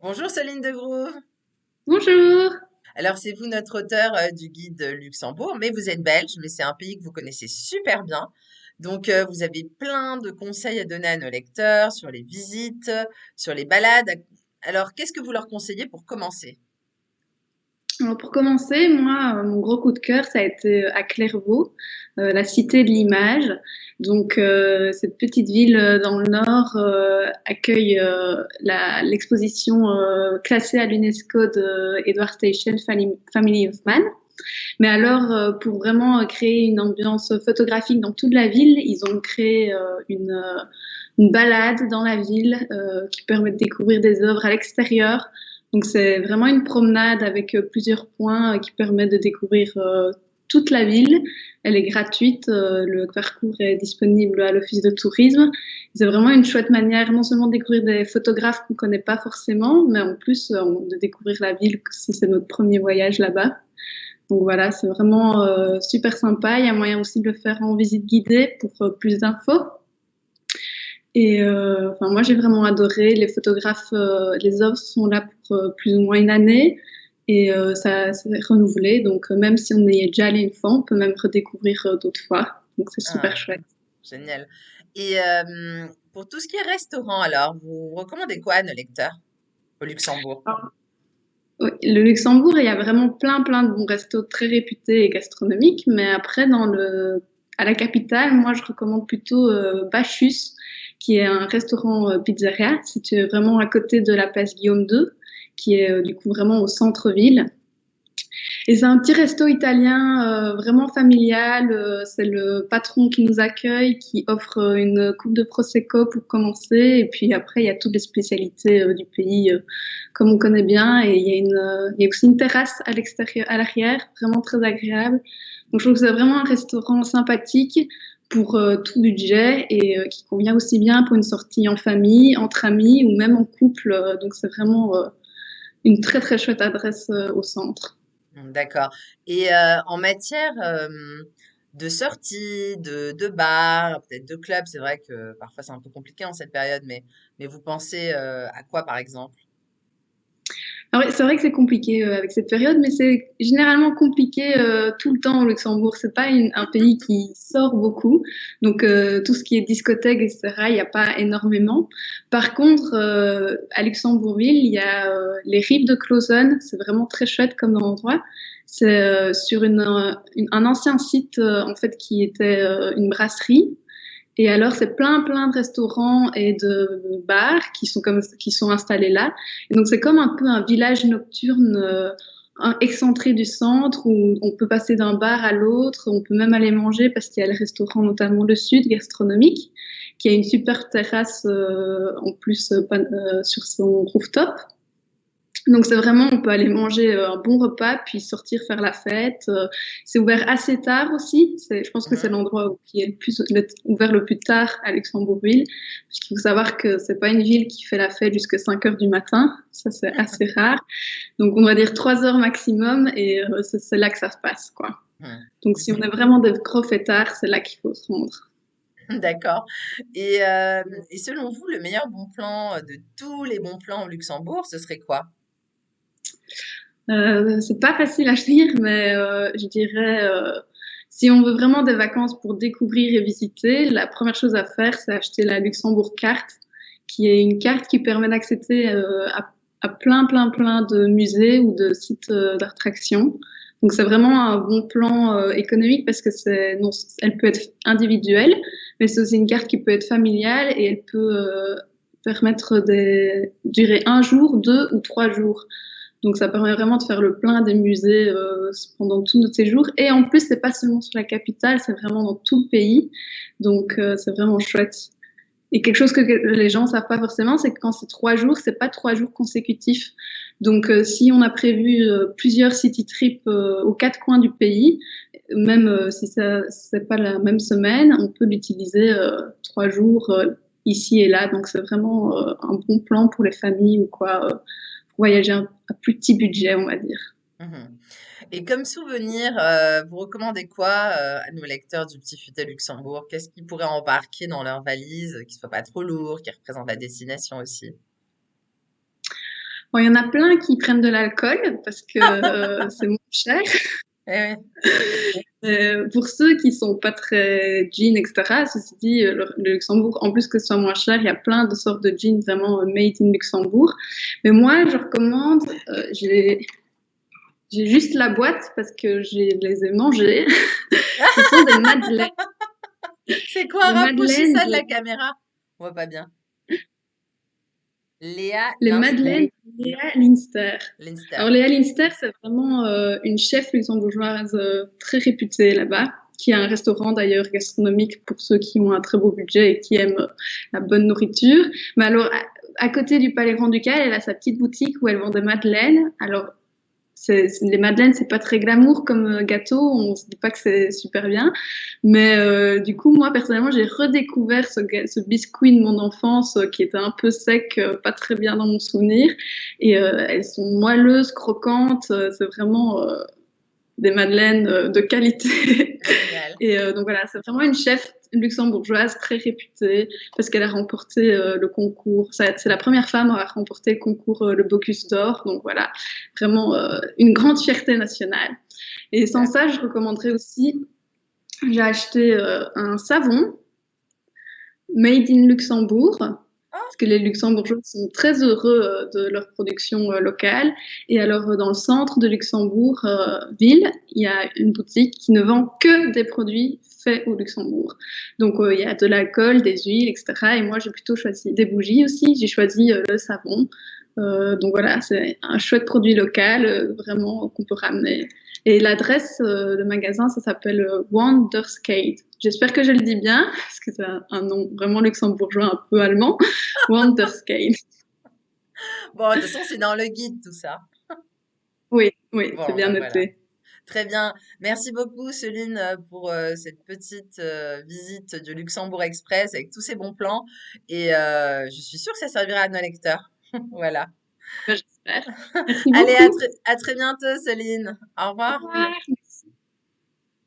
Bonjour Céline de Groove. Bonjour. Alors c'est vous notre auteur du guide Luxembourg, mais vous êtes belge, mais c'est un pays que vous connaissez super bien. Donc vous avez plein de conseils à donner à nos lecteurs sur les visites, sur les balades. Alors qu'est-ce que vous leur conseillez pour commencer? Alors pour commencer, moi, mon gros coup de cœur, ça a été à Clairvaux, la cité de l'image. Donc cette petite ville dans le nord accueille l'exposition classée à l'UNESCO de Edward Steichen, Family of Man. Mais alors, pour vraiment créer une ambiance photographique dans toute la ville, ils ont créé une balade dans la ville qui permet de découvrir des œuvres à l'extérieur. Donc c'est vraiment une promenade avec plusieurs points qui permet de découvrir toute la ville. Elle est gratuite, le parcours est disponible à l'office de tourisme. C'est vraiment une chouette manière non seulement de découvrir des photographes qu'on ne connaît pas forcément, mais en plus de découvrir la ville si c'est notre premier voyage là-bas. Donc voilà, c'est vraiment super sympa. Il y a moyen aussi de le faire en visite guidée pour plus d'infos. Et enfin, moi, j'ai vraiment adoré. Les photographes, les œuvres sont là pour plus ou moins une année et ça c'est renouvelé. Donc même si on y est déjà allé une fois, on peut même redécouvrir d'autres fois. Donc c'est super Ah, chouette. génial. Et pour tout ce qui est restaurant, alors, vous recommandez quoi à nos lecteurs au Luxembourg? Oui, le Luxembourg, il y a vraiment plein de bons restos très réputés et gastronomiques, mais après, à la capitale, moi, je recommande plutôt Bacchus, qui est un restaurant pizzeria situé vraiment à côté de la place Guillaume II, qui est du coup vraiment au centre-ville. Et c'est un petit resto italien vraiment familial. C'est le patron qui nous accueille, qui offre une coupe de prosecco pour commencer. Et puis après, il y a toutes les spécialités du pays comme on connaît bien. Et il y a aussi une terrasse à l'extérieur, à l'arrière, vraiment très agréable. Donc je trouve que c'est vraiment un restaurant sympathique pour tout budget et qui convient aussi bien pour une sortie en famille, entre amis ou même en couple. Donc c'est vraiment une très chouette adresse au centre. D'accord. Et en matière de sortie, de bar, peut-être de club, c'est vrai que parfois c'est un peu compliqué en cette période, mais vous pensez à quoi par exemple? Alors, c'est vrai que c'est compliqué avec cette période, mais c'est généralement compliqué tout le temps au Luxembourg. C'est pas un pays qui sort beaucoup, donc tout ce qui est discothèque, etc., il n'y a pas énormément. Par contre, à Luxembourgville, il y a les rives de Clausen. C'est vraiment très chouette comme endroit. C'est sur un ancien site en fait qui était une brasserie. Et alors, c'est plein de restaurants et de bars qui sont installés là. Et donc, c'est comme un peu un village nocturne excentré du centre où on peut passer d'un bar à l'autre. On peut même aller manger parce qu'il y a le restaurant, notamment le Sud, gastronomique, qui a une super terrasse en plus sur son rooftop. Donc c'est vraiment, on peut aller manger un bon repas, puis sortir faire la fête. C'est ouvert assez tard aussi. Je pense que c'est Mhm. l'endroit qui est ouvert le plus tard à Luxembourgville. Parce qu'il faut savoir que c'est pas une ville qui fait la fête jusqu'à 5 heures du matin. Ça, c'est assez rare. Donc on va dire 3 heures maximum et c'est là que ça se passe, quoi. Mhm. Donc si on est vraiment des gros fêtards, c'est là qu'il faut se rendre. D'accord. Et selon vous, le meilleur bon plan de tous les bons plans au Luxembourg, ce serait quoi? C'est pas facile à dire, mais je dirais, si on veut vraiment des vacances pour découvrir et visiter, la première chose à faire, c'est acheter la Luxembourg carte, qui est une carte qui permet d'accéder à plein de musées ou de sites d'attractions. Donc c'est vraiment un bon plan économique parce que non, elle peut être individuelle, mais c'est aussi une carte qui peut être familiale et elle peut permettre de durer un jour, 2 ou 3 jours. Donc ça permet vraiment de faire le plein des musées pendant tout notre séjour. Et en plus, c'est pas seulement sur la capitale, c'est vraiment dans tout le pays. Donc c'est vraiment chouette. Et quelque chose que les gens savent pas forcément, c'est que quand c'est 3 jours, c'est pas 3 jours consécutifs. Donc si on a prévu plusieurs city trips aux 4 coins du pays, même si ça c'est pas la même semaine, on peut l'utiliser 3 jours ici et là. Donc c'est vraiment un bon plan pour les familles ou quoi, pour voyager à plus petit budget, on va dire. Mhm. Et comme souvenir, vous recommandez quoi à nos lecteurs du Petit Futé Luxembourg? Qu'est-ce qu'ils pourraient embarquer dans leur valise, qui soit pas trop lourd, qui représente la destination aussi? Bon, il y en a plein qui prennent de l'alcool parce que c'est moins cher. Eh oui, Pour ceux qui sont pas très jeans, etc., ceci dit, le Luxembourg, en plus que ce soit moins cher, il y a plein de sortes de jeans vraiment made in Luxembourg. Mais moi, je recommande, j'ai juste la boîte parce que je les ai mangées. Ce sont des madeleines. c'est quoi? Les Rapprochez madeleines ça de de, la caméra. On voit pas bien. Léa les madeleines de Léa Linster. Linster. Alors, Léa Linster, c'est vraiment une chef luxembourgeoise très réputée là-bas, qui a un restaurant d'ailleurs gastronomique pour ceux qui ont un très beau budget et qui aiment la bonne nourriture. Mais alors, à côté du Palais Grand-Ducal, elle a sa petite boutique où elle vend des madeleines. Alors, les madeleines, c'est pas très glamour comme gâteau, on se dit pas que c'est super bien. Mais du coup, moi, personnellement, j'ai redécouvert ce biscuit de mon enfance qui était un peu sec, pas très bien dans mon souvenir. Et elles sont moelleuses, croquantes, c'est vraiment des madeleines de qualité. Génial. Et donc voilà, c'est vraiment une chef luxembourgeoise très réputée parce qu'elle a remporté le concours. C'est la première femme à avoir remporté le concours le Bocuse d'Or. Donc voilà, vraiment une grande fierté nationale. Et sans Super. ça, je recommanderais aussi, j'ai acheté un savon made in Luxembourg. Ah, Parce que les Luxembourgeois sont très heureux de leur production locale. Et alors, dans le centre de Luxembourg, ville, il y a une boutique qui ne vend que des produits faits au Luxembourg. Donc, il y a de l'alcool, des huiles, etc. Et moi, j'ai plutôt choisi des bougies aussi. J'ai choisi le savon. Donc voilà, c'est un chouette produit local, vraiment qu'on peut ramener. Et l'adresse de magasin, ça s'appelle Wanderskate. J'espère que je le dis bien, parce que c'est un nom vraiment luxembourgeois, un peu allemand. Wanderskate. bon, de toute façon, c'est dans le guide tout ça. Oui, oui, c'est Bon, bien ben voilà. noté. Très bien. Merci beaucoup, Céline, pour cette petite visite du Luxembourg Express avec tous ces bons plans. Et je suis sûre que ça servira à nos lecteurs. Voilà. Ben, j'espère. Merci Allez, beaucoup. à très bientôt, Céline. Au Au revoir. revoir.